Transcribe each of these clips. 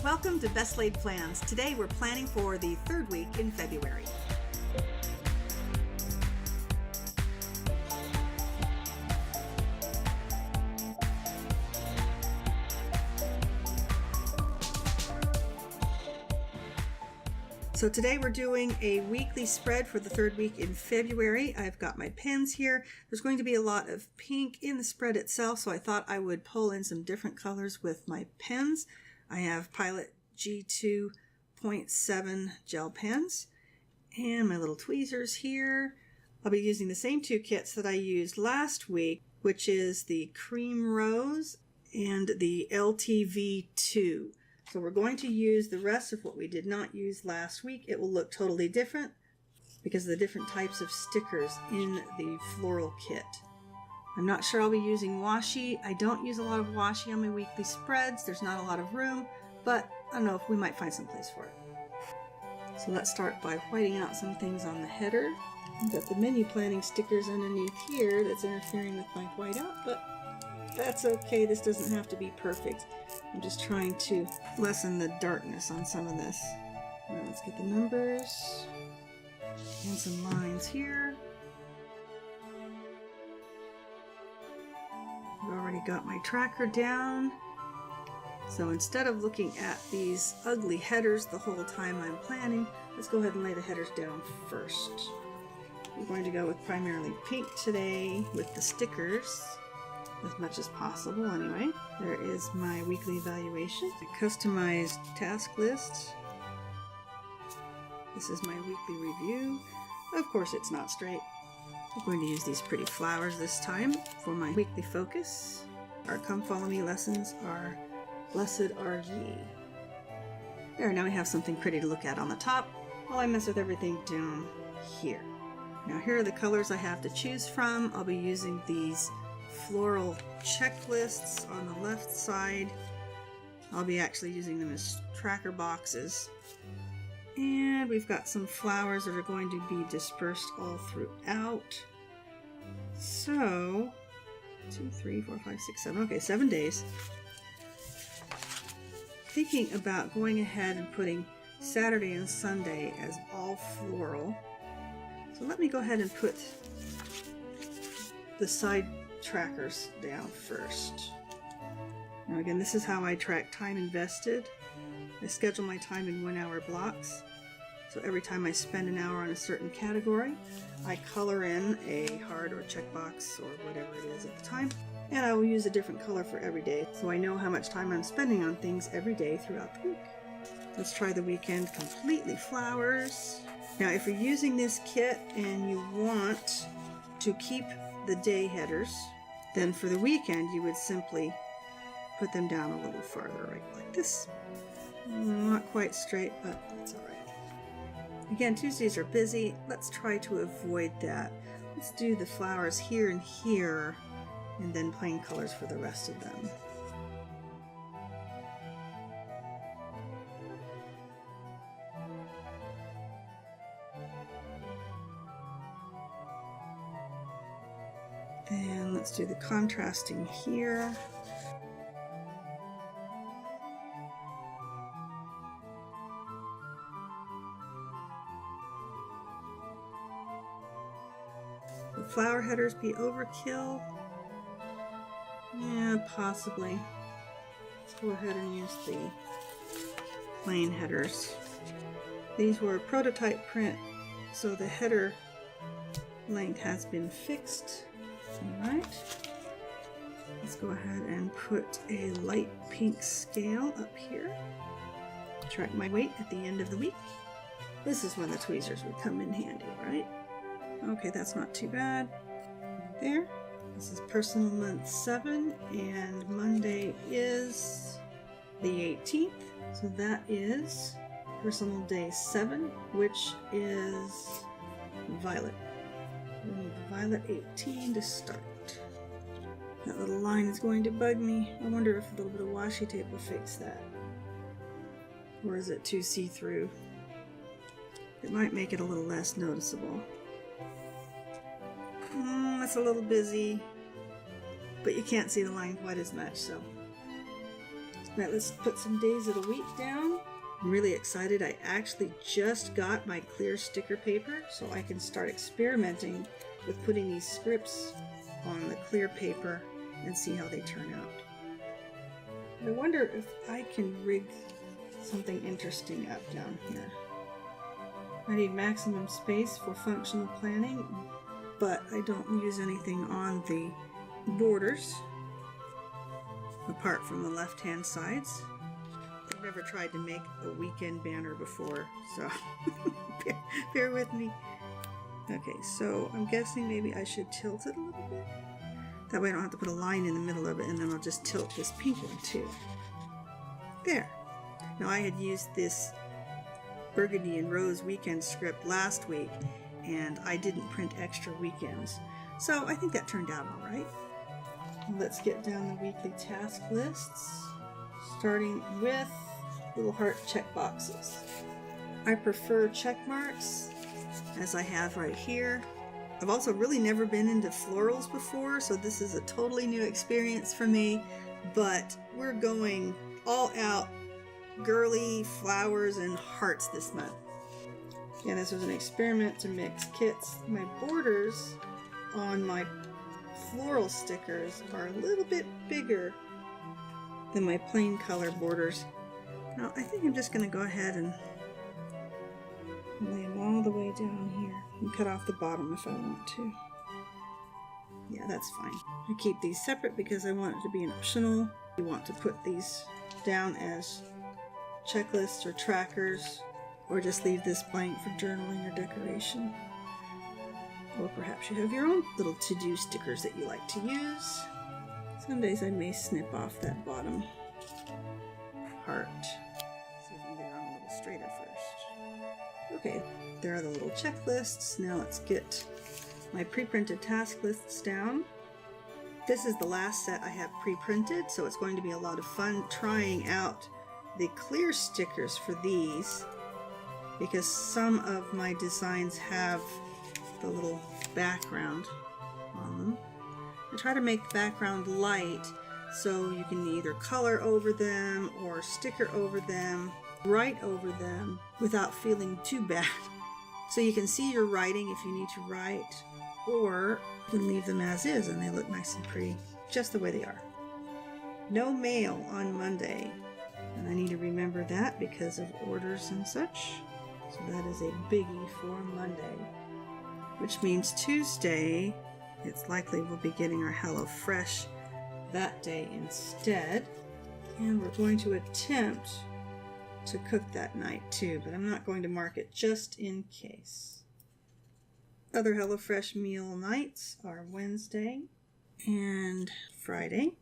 Welcome to Best Laid Plans. Today we're planning for the third week in February. So today we're doing a weekly spread for the third week in February. I've got my pens here. There's going to be a lot of pink in the spread itself, so I thought I would pull in some different colors with my pens. I have Pilot G2.7 gel pens and my little tweezers here. I'll be using the same two kits that I used last week, which is the Creme Rose and the LTV2. So we're going to use the rest of what we did not use last week. It will look totally different because of the different types of stickers in the floral kit. I'm not sure I'll be using washi. I don't use a lot of washi on my weekly spreads. There's not a lot of room, but I don't know if we might find some place for it. So let's start by whiting out some things on the header. I've got the menu planning stickers underneath here that's interfering with my whiteout, but that's okay. This doesn't have to be perfect. I'm just trying to lessen the darkness on some of this. Now let's get the numbers and some lines here. I've already got my tracker down. So instead of looking at these ugly headers the whole time I'm planning, let's go ahead and lay the headers down first. We're going to go with primarily pink today with the stickers, as much as possible anyway. There is my weekly evaluation, a customized task list. This is my weekly review. Of course it's not straight. I'm going to use these pretty flowers this time for my weekly focus. Our Come Follow Me lessons are Blessed Are Ye. There, now we have something pretty to look at on the top while I mess with everything down here. Now here are the colors I have to choose from. I'll be using these floral checklists on the left side. I'll be actually using them as tracker boxes. And we've got some flowers that are going to be dispersed all throughout. So, 2, 3, 4, 5, 6, 7. Okay, 7 days. Thinking about going ahead and putting Saturday and Sunday as all floral. So let me go ahead and put the side trackers down first. Now again, this is how I track time invested. I schedule my time in 1 hour blocks. So every time I spend an hour on a certain category, I color in a heart or checkbox or whatever it is at the time. And I will use a different color for every day, so I know how much time I'm spending on things every day throughout the week. Let's try the weekend completely flowers. Now if you're using this kit and you want to keep the day headers, then for the weekend you would simply put them down a little farther, right like this. Not quite straight, but it's alright. Again, Tuesdays are busy. Let's try to avoid that. Let's do the flowers here and here, and then plain colors for the rest of them. And let's do the contrasting here. Will flower headers be overkill? Yeah, possibly. Let's go ahead and use the plain headers. These were prototype print, so the header length has been fixed. Alright, let's go ahead and put a light pink scale up here. Track my weight at the end of the week. This is when the tweezers would come in handy, right? Okay, that's not too bad. There. This is personal month 7, and Monday is the 18th. So that is personal day 7, which is Violet. Violet 18 to start. That little line is going to bug me. I wonder if a little bit of washi tape will fix that. Or is it too see-through? It might make it a little less noticeable. It's a little busy, but you can't see the line quite as much, so Right, let's put some days of the week down. I'm really excited. I actually just got my clear sticker paper, so I can start experimenting with putting these scripts on the clear paper and see how they turn out. I wonder if I can rig something interesting up down here. I need maximum space for functional planning, but I don't use anything on the borders apart from the left-hand sides. I've never tried to make a weekend banner before, so bear with me. Okay, so I'm guessing maybe I should tilt it a little bit. That way I don't have to put a line in the middle of it, and then I'll just tilt this pink one too. There. Now I had used this burgundy and rose weekend script last week, and I didn't print extra weekends. So I think that turned out all right. Let's get down the weekly task lists, starting with little heart check boxes. I prefer check marks, as I have right here. I've also really never been into florals before, so this is a totally new experience for me, but we're going all out girly flowers and hearts this month. Yeah, this was an experiment to mix kits. My borders on my floral stickers are a little bit bigger than my plain color borders. Now I think I'm just going to go ahead and lay them all the way down here and cut off the bottom if I want to. Yeah, that's fine. I keep these separate because I want it to be an optional. You want to put these down as checklists or trackers, or just leave this blank for journaling or decoration. Or perhaps you have your own little to-do stickers that you like to use. Some days I may snip off that bottom part. See if I can get it on a little straighter first. Okay, there are the little checklists. Now let's get my pre-printed task lists down. This is the last set I have pre-printed, so it's going to be a lot of fun trying out the clear stickers for these, because some of my designs have the little background on them. I try to make the background light so you can either color over them or sticker over them, write over them without feeling too bad. So you can see your writing if you need to write, or you can leave them as is and they look nice and pretty, just the way they are. No mail on Monday, and I need to remember that because of orders and such. So that is a biggie for Monday, which means Tuesday, it's likely we'll be getting our HelloFresh that day instead. And we're going to attempt to cook that night too, but I'm not going to mark it just in case. Other HelloFresh meal nights are Wednesday and Friday.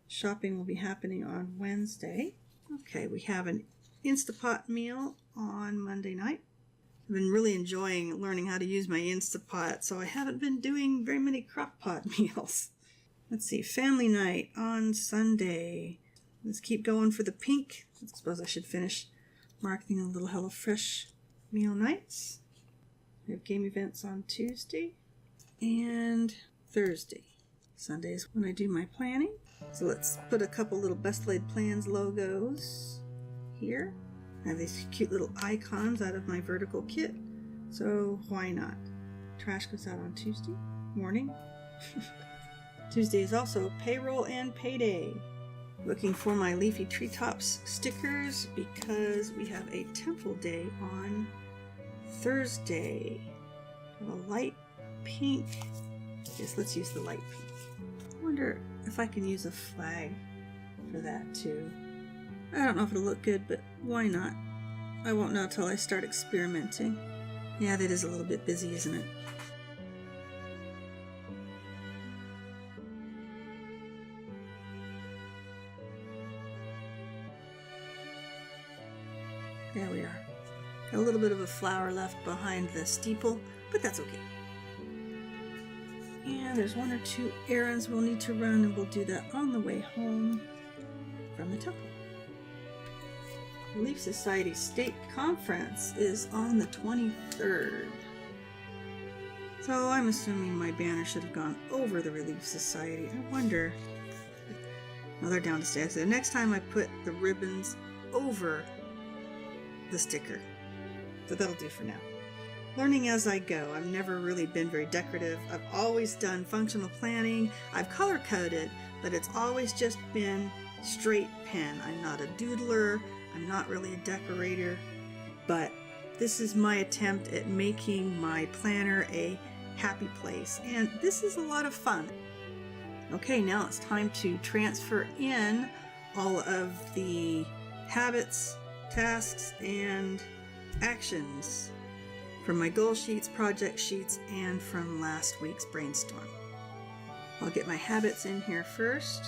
Shopping will be happening on Wednesday. Okay, we have an Instapot meal on Monday night. I've been really enjoying learning how to use my Instapot, so I haven't been doing very many crock pot meals. Let's see, family night on Sunday. Let's keep going for the pink. I suppose I should finish marking the little HelloFresh meal nights. We have game events on Tuesday and Thursday. Sunday is when I do my planning. So let's put a couple little Best Laid Plans logos here. I have these cute little icons out of my vertical kit, so why not? Trash goes out on Tuesday morning. Tuesday is also payroll and payday. Looking for my Leafy Treetops stickers because we have a temple day on Thursday. I have a light pink. Yes, let's use the light pink. I wonder if I can use a flag for that too. I don't know if it'll look good, but why not? I won't know till I start experimenting. Yeah, that is a little bit busy, isn't it? There we are. Got a little bit of a flower left behind the steeple, but that's okay. And there's one or two errands we'll need to run, and we'll do that on the way home from the temple. Relief Society State Conference is on the 23rd. So I'm assuming my banner should have gone over the Relief Society. I wonder Now they're down to stay. So the next time I put the ribbons over the sticker. So that'll do for now. Learning as I go. I've never really been very decorative. I've always done functional planning. I've color coded, but it's always just been straight pen. I'm not a doodler. I'm not really a decorator, but this is my attempt at making my planner a happy place. And this is a lot of fun. Okay, now it's time to transfer in all of the habits, tasks, and actions from my goal sheets, project sheets, and from last week's brainstorm. I'll get my habits in here first.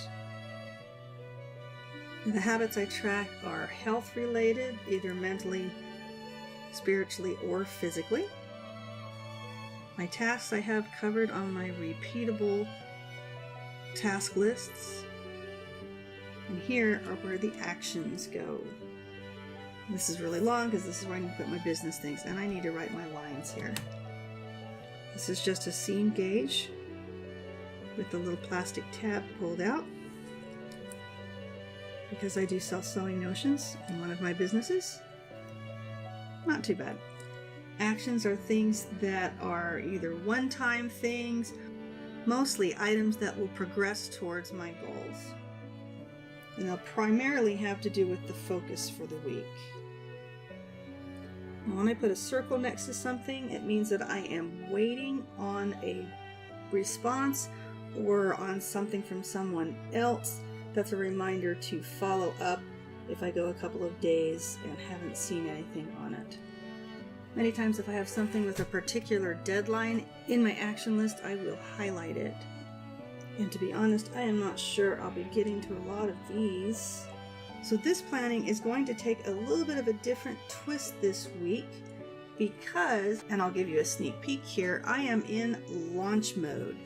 The habits I track are health related, either mentally, spiritually, or physically. My tasks I have covered on my repeatable task lists. And here are where the actions go. This is really long because this is where I need to put my business things, and I need to write my lines here. This is just a seam gauge with the little plastic tab pulled out because I do sell sewing notions in one of my businesses. Not too bad. Actions are things that are either one-time things, mostly items that will progress towards my goals. And they'll primarily have to do with the focus for the week. When I put a circle next to something, it means that I am waiting on a response or on something from someone else. That's a reminder to follow up if I go a couple of days and haven't seen anything on it. Many times if I have something with a particular deadline in my action list, I will highlight it. And to be honest, I am not sure I'll be getting to a lot of these. So this planning is going to take a little bit of a different twist this week because, and I'll give you a sneak peek here, I am in launch mode.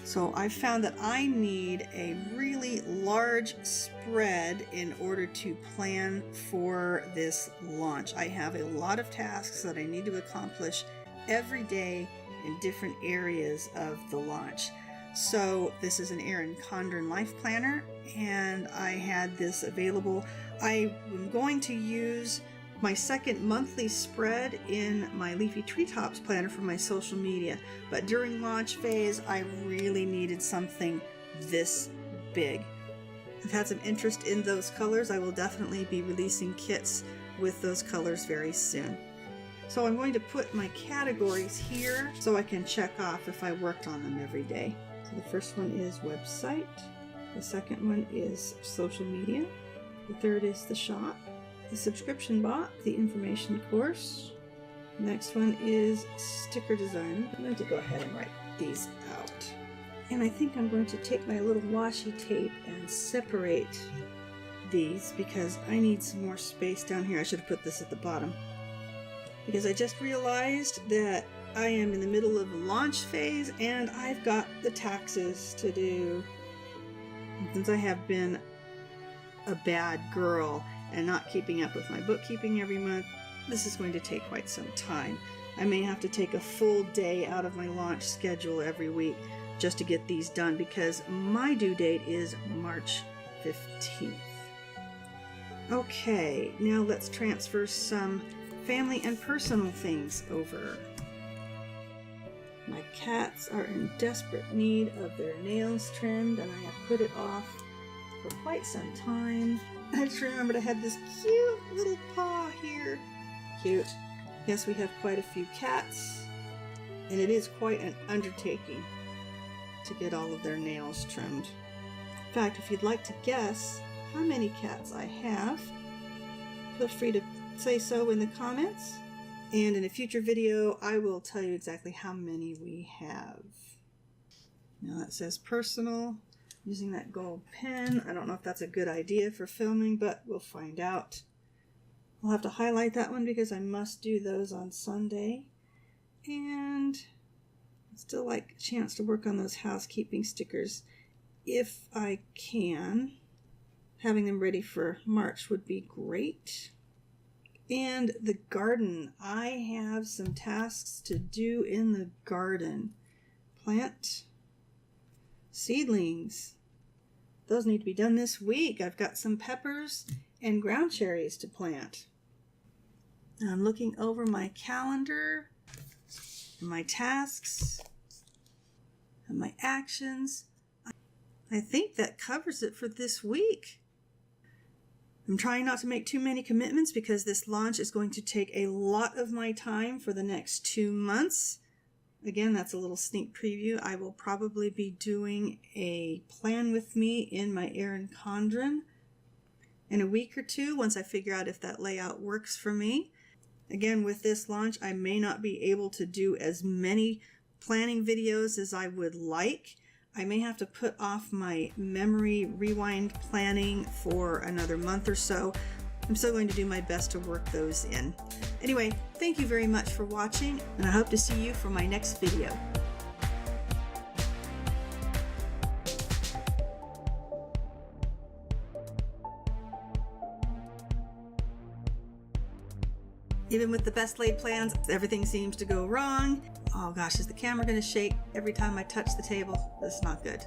So I found that I need a really large spread in order to plan for this launch. I have a lot of tasks that I need to accomplish every day in different areas of the launch. So this is an Erin Condren Life Planner, and I had this available. I am going to use my second monthly spread in my Leafy Treetops planner for my social media, but during launch phase I really needed something this big. I've had some interest in those colors. I will definitely be releasing kits with those colors very soon. So I'm going to put my categories here so I can check off if I worked on them every day. So the first one is website, the second one is social media, the third is the shop, the subscription box, the information course. The next one is sticker design. I'm going to go ahead and write these out. And I think I'm going to take my little washi tape and separate these because I need some more space down here. I should have put this at the bottom. Because I just realized that I am in the middle of a launch phase and I've got the taxes to do. And since I have been a bad girl and not keeping up with my bookkeeping every month, this is going to take quite some time. I may have to take a full day out of my launch schedule every week just to get these done because my due date is March 15th. Okay, now let's transfer some family and personal things over. My cats are in desperate need of their nails trimmed and I have put it off for quite some time. I just remembered I had this cute little paw here. Cute. Yes, we have quite a few cats and it is quite an undertaking to get all of their nails trimmed. In fact, if you'd like to guess how many cats I have, feel free to say so in the comments. And in a future video, I will tell you exactly how many we have. Now that says personal, using that gold pen. I don't know if that's a good idea for filming, but we'll find out. I'll have to highlight that one because I must do those on Sunday. And I'd still like a chance to work on those housekeeping stickers if I can. Having them ready for March would be great. And the garden. I have some tasks to do in the garden. Plant seedlings. Those need to be done this week. I've got some peppers and ground cherries to plant. I'm looking over my calendar, and my tasks, and my actions. I think that covers it for this week. I'm trying not to make too many commitments because this launch is going to take a lot of my time for the next 2 months. Again, that's a little sneak preview. I will probably be doing a plan with me in my Erin Condren in a week or two once I figure out if that layout works for me. Again, with this launch, I may not be able to do as many planning videos as I would like. I may have to put off my memory rewind planning for another month or so. I'm still going to do my best to work those in. Anyway, thank you very much for watching, and I hope to see you for my next video. Even with the best laid plans, everything seems to go wrong. Oh gosh, is the camera going to shake every time I touch the table? That's not good.